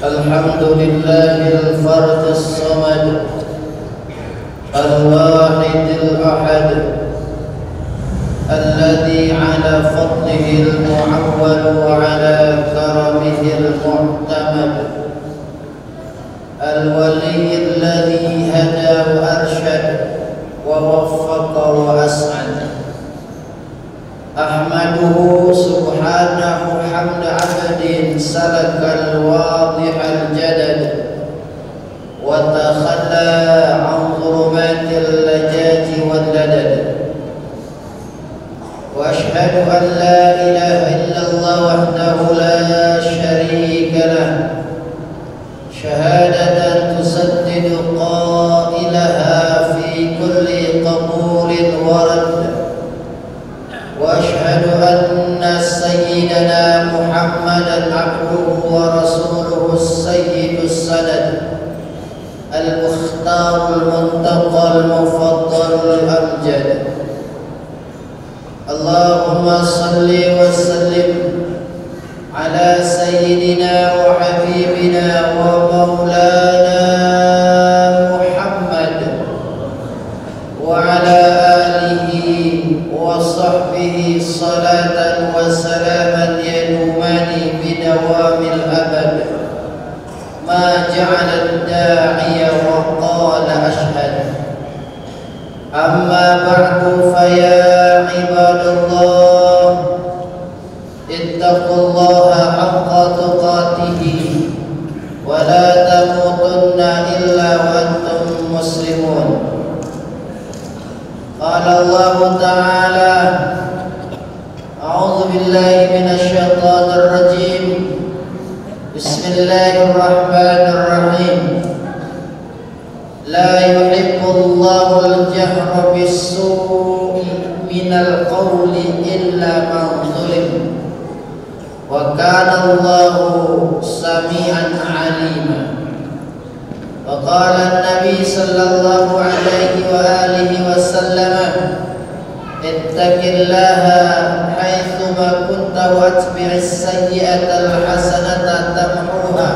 الحمد لله الفرد الصمد الواحد الأحد الذي على فضله المعول وعلى كرمه المعتمد الولي الذي هدى وأرشد ووفق وأسعد أحمده سبحانه حمد عبد سلك الواضح الجدد وتخلى عن ظلمات اللجاج واللدد وأشهد أن لا إله إلا الله وحده لا شريك له شهادة تسدد قائلها في كل قبول ورد وأشهد أن سيدنا محمدا عبده ورسوله السيد السند المختار المنتقى المفضل الأمجد اللهم صل وسلم على سيدنا وحبيبنا ومولانا محمد وعلى آله وصحبه صلاة وسلاما يدومان بدوام الأبد ما جعل الداعي وقال أشهد أما بعد فيا عباد الله اتقوا الله حق تقاته ولا تموتن إلا وأنتم مسلمون قال الله تعالى أعوذ بالله من الشيطان الرجيم بسم الله الرحمن الرحيم لا يحب الله الجهر بالسوء من القول إلا من ظلم وكان الله سميعا عليما وقال النبي صلى الله عليه وآله وسلم اتق الله حيثما كنت واتبع السيئة الحسنة تمحوها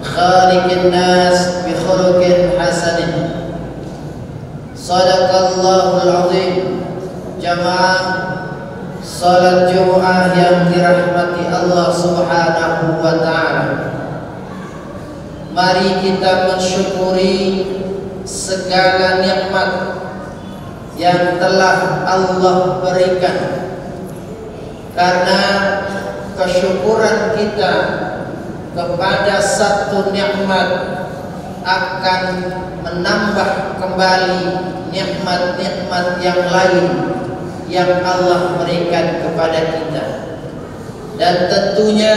خالق الناس بخلق حسن صدق الله العظيم جماعة salat Jumat yang dirahmati Allah Subhanahu wa taala. Mari kita mensyukuri segala nikmat yang telah Allah berikan. Karena kesyukuran kita kepada satu nikmat akan menambah kembali nikmat-nikmat yang lain yang Allah berikan kepada kita. Dan tentunya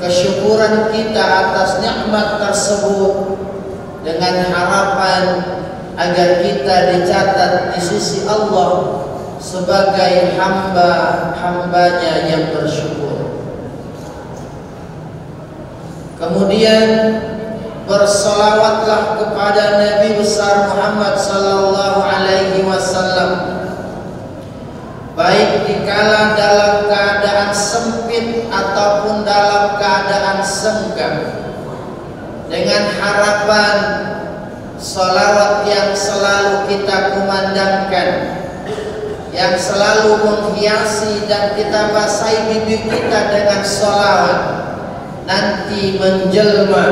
kesyukuran kita atas nikmat tersebut dengan harapan agar kita dicatat di sisi Allah sebagai hamba-hambanya yang bersyukur. Kemudian bersolawatlah kepada Nabi besar Muhammad sallallahu alaihi wasallam, baik dikala dalam keadaan sempit ataupun dalam keadaan senggang, dengan harapan salawat yang selalu kita kumandangkan, yang selalu menghiasi dan kita basahi bibir kita dengan salawat, nanti menjelma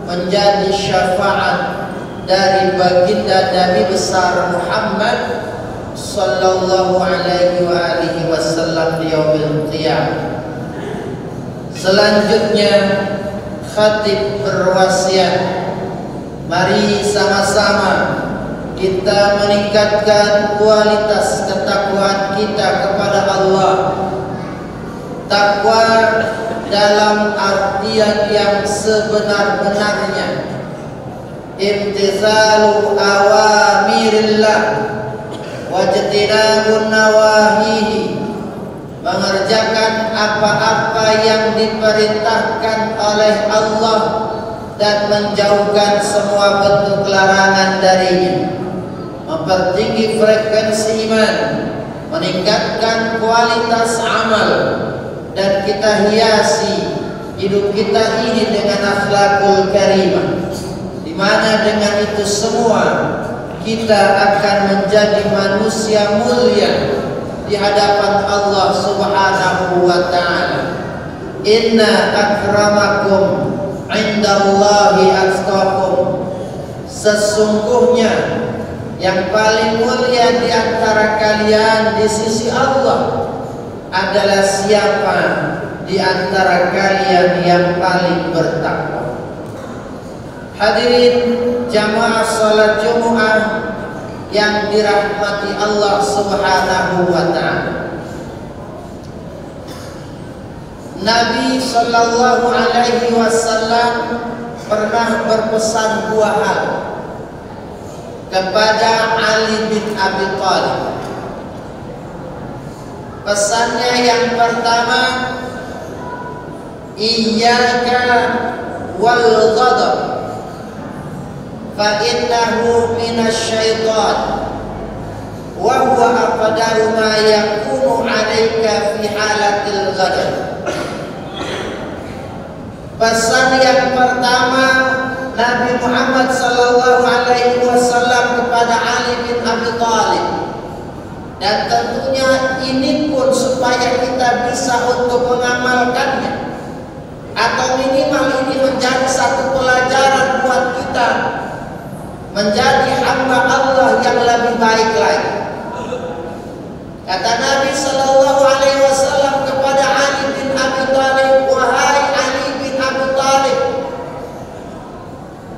menjadi syafaat dari baginda Nabi besar Muhammad sallallahu alaihi wa alihi wasallam di yaumil qiyamah. Selanjutnya khatib berwasiat, mari sama-sama kita meningkatkan kualitas ketakwaan kita kepada Allah. Takwa dalam artian yang sebenar-benarnya, imtithalu awamirillah wajtinabun nawahihi, mengerjakan apa-apa yang diperintahkan oleh Allah dan menjauhkan semua bentuk larangan darinya, mempertinggi frekuensi iman, meningkatkan kualitas amal, dan kita hiasi hidup kita ini dengan akhlakul karimah, di mana dengan itu semua kita akan menjadi manusia mulia di hadapan Allah Subhanahu wa ta'ala. Inna akramakum indallahi atqakum. Sesungguhnya yang paling mulia di antara kalian di sisi Allah adalah siapa di antara kalian yang paling bertakwa. Hadirin jamaah salat Jumat yang dirahmati Allah Subhanahu wa ta'ala. Nabi sallallahu alaihi wasallam pernah berpesan dua hal kepada Ali bin Abi Thalib. Pesannya yang pertama, iyyaka wal ghadab fa innahu minasyaitan wa huwa aqdaru ma yakunu 'alaika fi halatil ghadab. Pesan yang pertama Nabi Muhammad sallallahu alaihi wasallam kepada Ali bin Abi Thalib, dan tentunya ini pun supaya kita bisa untuk mengamalkannya, atau minimal ini menjadi satu pelajaran buat kita menjadi hamba Allah yang lebih baik lagi. Kata Nabi sallallahu alaihi wasallam kepada Ali bin Abi Thalib, wahai Ali bin Abi Thalib,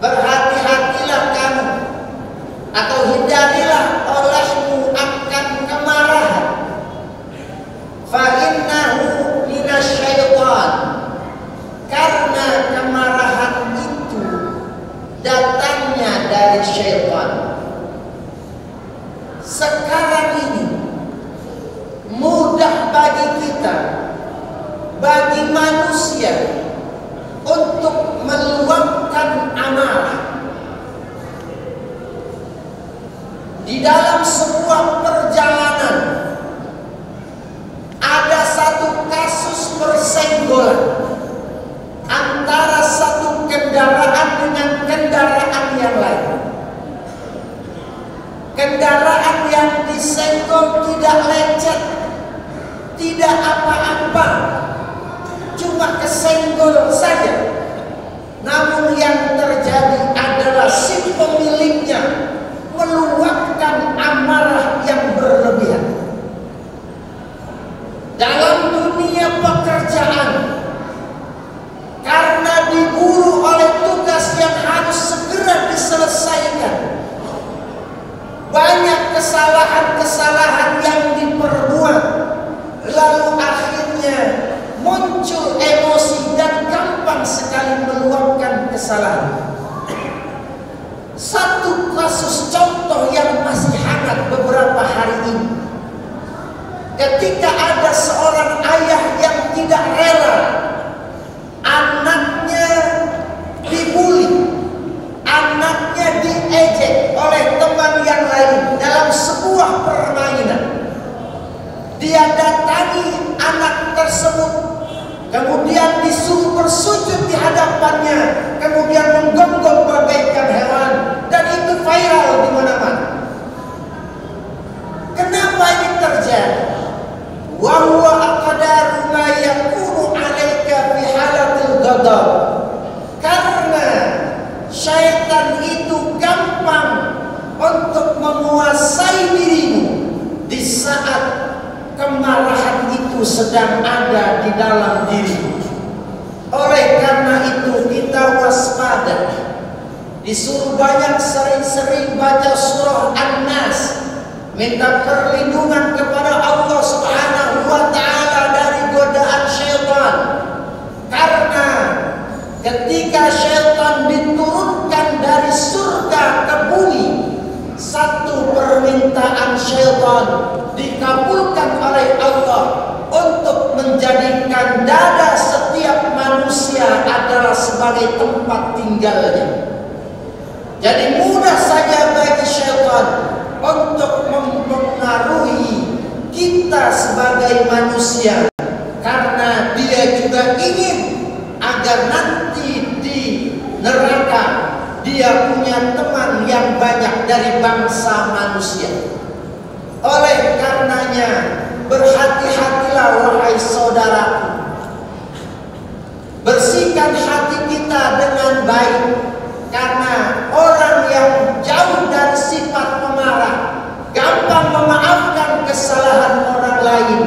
berhati-hatilah kamu atau hindarilah olehmu akan kemarahan. Fa innahu minasyaitan, karena kemarahan itu datangnya dari syaitan. Sekarang ini mudah bagi kita, bagi manusia, untuk meluapkan amarah. Di dalam sebuah perjalanan ada satu kasus persenggolan antara satu kendaraan dengan kendaraan yang lain. Kendaraan yang disenggol tidak lecet, tidak apa-apa, cuma kesenggol saja. Namun yang terjadi adalah si pemiliknya meluapkan amarah yang berlebihan. Dalam dunia pekerjaan, karena diburu oleh tugas yang harus segera diselesaikan, banyak kesalahan-kesalahan yang diperbuat, lalu akhirnya muncul emosi dan gampang sekali meluapkan kesalahan. Satu kasus contoh yang masih hangat beberapa hari ini, ketika ada seorang ayah yang tidak rela anaknya dibully, anaknya diejek oleh teman yang lain dalam sebuah permainan. Dia datangi anak tersebut, kemudian disuruh bersujud di hadapannya, kemudian menggonggong bagaikan hewan, dan itu viral di mana-mana. Kenapa ini terjadi? Wa huwa aqdaru ma yakunu 'alaika fi halatil ghadab. Karena syaitan itu gampang untuk menguasai dirimu di saat kemarahan itu sedang ada di dalam diri. Oleh karena itu kita waspada. Disuruh banyak sering-sering baca surah An-Nas, minta perlindungan kepada Allah Subhanahu wa ta'ala dari godaan syaitan. Karena ketika syaitan diturunkan dari surga ke bumi, satu permintaan syaitan dikabulkan oleh Allah untuk menjadikan dada setiap manusia adalah sebagai tempat tinggalnya. Jadi mudah saja bagi syaitan untuk mempengaruhi kita sebagai manusia, karena dia juga ingin agar nanti di neraka dia punya teman yang banyak dari bangsa manusia. Oleh karenanya, berhati-hatilah wahai saudaraku, bersihkan hati kita dengan baik, karena orang yang jauh dari sifat pemarah, gampang memaafkan kesalahan orang lain,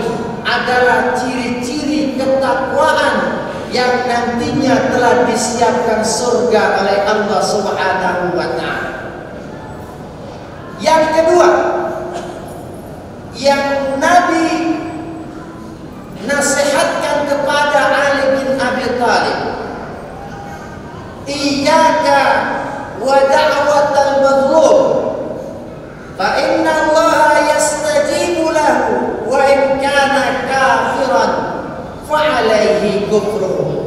adalah ciri-ciri ketakwaan yang nantinya telah disiapkan surga oleh Allah Subhanahu wa ta'ala. Yang kedua, yang Nabi nasihatkan kepada Ali bin Abi Thalib, iyyaka wa da'watal mazlum fa inna Allah yastajibu lahu wa in kana kafiran fa alaihi kufruh.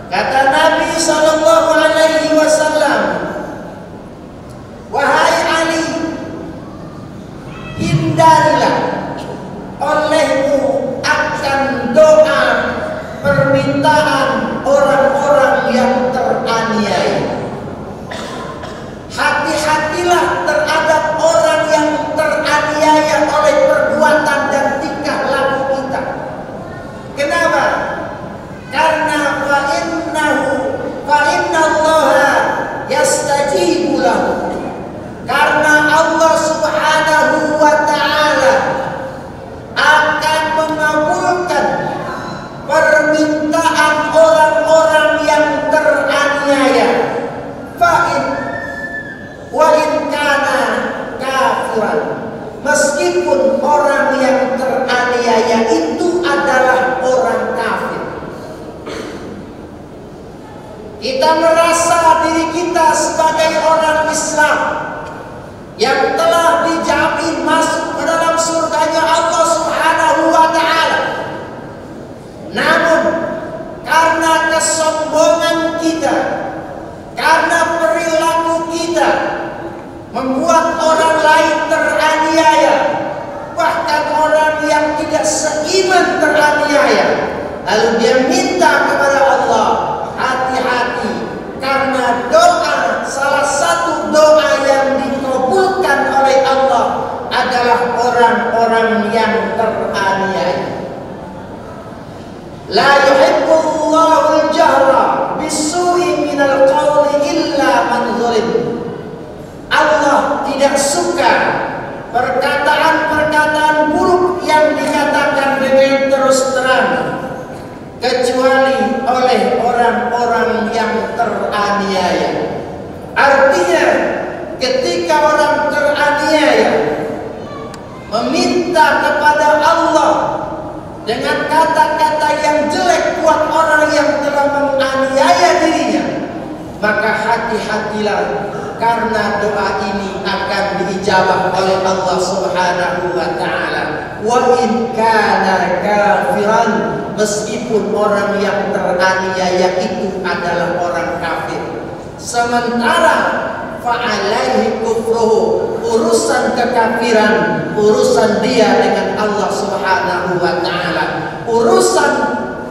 Kata Nabi sallallahu alaihi wasallam, wahai Ali, hindarilah olehmu akan doa permintaan orang-orang yang teraniaya. Hati-hatilah terhadap orang yang teraniaya oleh perbuatan dan tingkah laku kita. Kenapa? Karena fa inna Allah yastajibu lahu. Karena Allah Subhanahu wa ta'ala akan mengabulkan permintaan orang-orang yang teraniaya. Wa in kana kafiran, meskipun orang yang teraniaya itu adalah orang kafir. Kita merasa diri kita sebagai orang Islam yang telah dijamin masuk ke dalam surganya Allah Subhanahu wa ta'ala. Namun karena kesombongan kita, karena perilaku kita, membuat orang lain teraniaya, bahkan orang yang tidak seiman teraniaya. Lalu dia minta kepada Allah, hati-hati, karena doa, salah satu doa yang dikabulkan oleh Allah adalah orang-orang yang teraniaya. La yuhibbullahu al-jahra bisu'i minal qawli illa man zulim. Allah tidak suka perkataan-perkataan buruk yang dikatakan dengan terus terang, kecuali oleh orang-orang yang teraniaya. Artinya, ketika orang teraniaya meminta kepada Allah dengan kata-kata yang jelek buat orang yang telah menganiaya dirinya, maka hati-hatilah, karena doa ini akan diijabah oleh Allah Subhanahu wa ta'ala. Wa in kana kafiran, meskipun orang yang teraniaya itu adalah orang kafir. Sementara fa'alaihi kufruhu, urusan kekafiran, urusan dia dengan Allah Subhanahu wa ta'ala. Urusan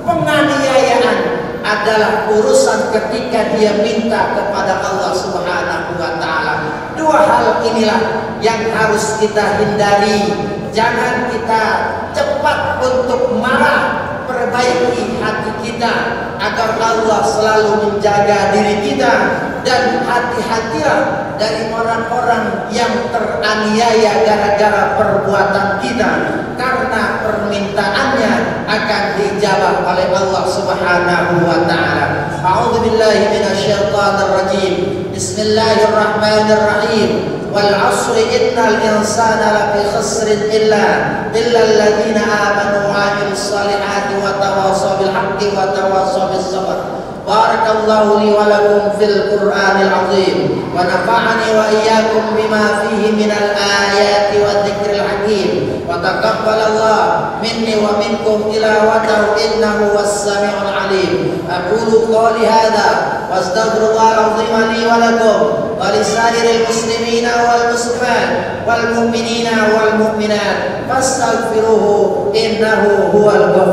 penganiayaan adalah urusan ketika dia minta kepada Allah Subhanahu wa ta'ala. Dua hal inilah yang harus kita hindari. Jangan kita cepat untuk marah. Perbaiki hati kita agar Allah selalu menjaga diri kita, dan hati-hatilah dari orang-orang yang teraniaya gara-gara perbuatan kita, karena permintaannya akan dijawab oleh Allah Subhanahu wa ta'ala. A'udzu billahi minasyaitonir rajim. Bismillahirrahmanirrahim. Wal 'asri innal insana lafi khusrin illa alladziina aamanu wa 'amilus shalihati wa tawashaw bil haqqi wa tawashaw bis sabr. Barakallahu li wa lakum fil Qur'anil 'azim wa nafa'ani wa iyyakum bima fihi minal ayati wa dzikril hakim. وتقبل الله مني ومنكم تلاوته إنه هو السميع العليم. أقول قولي هذا واستغفر الله العظيم لي ولكم ولسائر المسلمين والمسلمات والمؤمنين والمؤمنات فاستغفروه إنه هو الغفور